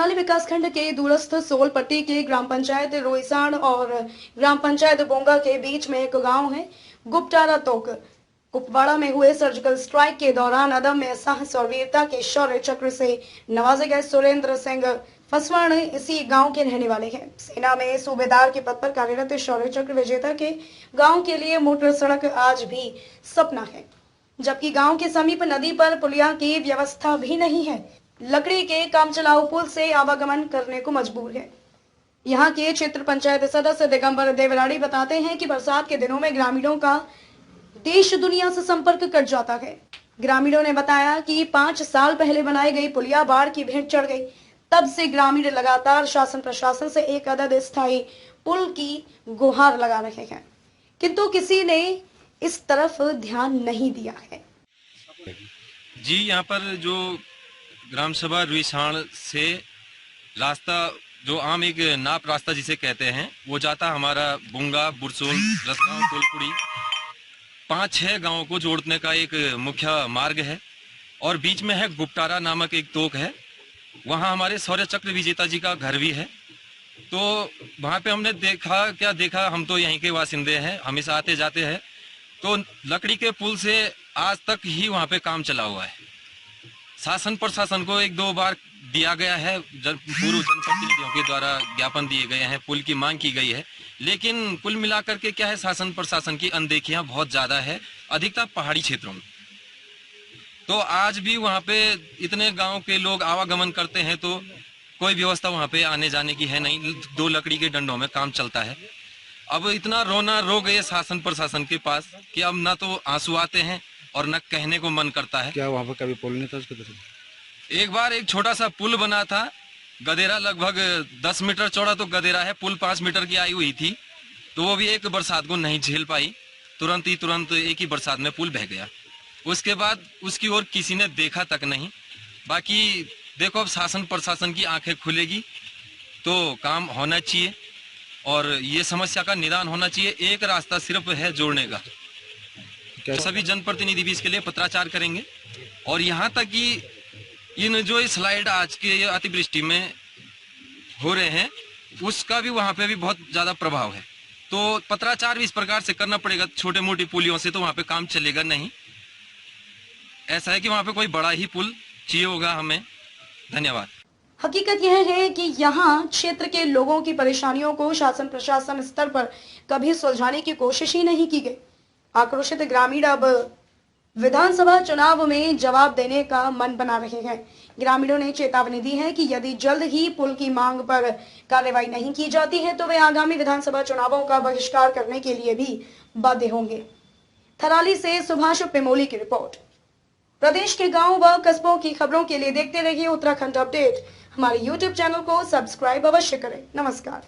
थराली विकासखंड के दूरस्थ सोलपट्टी के ग्राम पंचायत रोईसाण और ग्राम पंचायत बोंगा के बीच में एक गांव है गुप्टारा तोक। कुपवाड़ा में हुए सर्जिकल स्ट्राइक के दौरान अदम्य साहस और वीरता के शौर्य चक्र से नवाजे गए सुरेंद्र सिंह फसवाण इसी गांव के रहने वाले हैं। सेना में सूबेदार के पद पर कार्यरत शौर्य चक्र विजेता के गांव के लिए मोटर सड़क आज भी सपना है, जबकि गांव के समीप नदी पर पुलिया की व्यवस्था भी नहीं है। लकड़ी के काम चलाऊ पुल से आवागमन करने को मजबूर है। यहाँ के क्षेत्र पंचायत सदस्य दिगंबर देवराड़ी बताते हैं कि बरसात के दिनों में ग्रामीणों का देश दुनिया से संपर्क कट जाता है। ग्रामीणों ने बताया कि 5 साल पहले बनाई गई पुलिया बाढ़ की भेंट चढ़ गई। तब से ग्रामीण लगातार शासन प्रशासन से एक अदद स्थायी पुल की गुहार लगा रहे हैं, किंतु किसी ने इस तरफ ध्यान नहीं दिया है। जी, यहाँ पर जो ग्राम सभा रुईसाण से रास्ता जो आम एक नाप रास्ता जिसे कहते हैं वो जाता हमारा बुंगा, बुरसोल, रसगांव, टोलपुरी 5-6 गांवों को जोड़ने का एक मुख्य मार्ग है और बीच में है गुप्टारा नामक एक तोक है। वहाँ हमारे शौर्य चक्र विजेता जी का घर भी है। तो वहाँ पे हमने देखा हम तो यहीं के वासिंदे हैं, हमेशा आते जाते हैं। तो लकड़ी के पुल से आज तक ही वहाँ पे काम चला हुआ है। शासन प्रशासन को 1-2 बार दिया गया है, पूर्व जनप्रतिनिधियों के द्वारा ज्ञापन दिए गए हैं, पुल की मांग की गई है, लेकिन कुल मिलाकर के क्या है, शासन प्रशासन की अनदेखियां बहुत ज्यादा है, अधिकतर पहाड़ी क्षेत्रों में। तो आज भी वहाँ पे इतने गांव के लोग आवागमन करते हैं तो कोई व्यवस्था वहाँ पे आने जाने की है नहीं। 2 लकड़ी के डंडों में काम चलता है। अब इतना रोना रो गए शासन प्रशासन के पास कि अब ना तो आंसू आते हैं और न कहने को मन करता है। क्या वहाँ पर कभी पुल नहीं था उसके तरफ? एक बार एक छोटा सा पुल बना था, गदेरा लगभग 10 मीटर चौड़ा तो गदेरा है, पुल 5 मीटर की आई हुई थी, तो वो भी एक बरसात को नहीं झेल पाई। तुरंत एक ही बरसात में पुल बह गया। उसके बाद उसकी ओर किसी ने देखा तक नहीं। बाकी देखो, अब शासन प्रशासन की आंखें खुलेगी तो काम होना चाहिए और ये समस्या का निदान होना चाहिए। एक रास्ता सिर्फ है जोड़ने का। सभी जनप्रतिनिधि भी इसके लिए पत्राचार करेंगे और यहाँ तक कि इन जो स्लाइड आज के अतिवृष्टि में हो रहे हैं उसका भी वहाँ पे भी बहुत ज्यादा प्रभाव है। तो पत्राचार भी इस प्रकार से करना पड़ेगा। छोटे मोटी पुलियों से तो वहाँ पे काम चलेगा नहीं। ऐसा है कि वहाँ पे कोई बड़ा ही पुल चाहिए होगा हमें। धन्यवाद। हकीकत यह है कि यहाँ क्षेत्र के लोगों की परेशानियों को शासन प्रशासन स्तर पर कभी सुलझाने की कोशिश ही नहीं की गई। आक्रोशित ग्रामीण अब विधानसभा चुनाव में जवाब देने का मन बना रहे हैं। ग्रामीणों ने चेतावनी दी है कि यदि जल्द ही पुल की मांग पर कार्रवाई नहीं की जाती है तो वे आगामी विधानसभा चुनावों का बहिष्कार करने के लिए भी बाध्य होंगे। थराली से सुभाष पेमोली की रिपोर्ट। प्रदेश के गांव व कस्बों की खबरों के लिए देखते रहिए उत्तराखंड अपडेट। हमारे YouTube चैनल को सब्सक्राइब अवश्य करें। नमस्कार।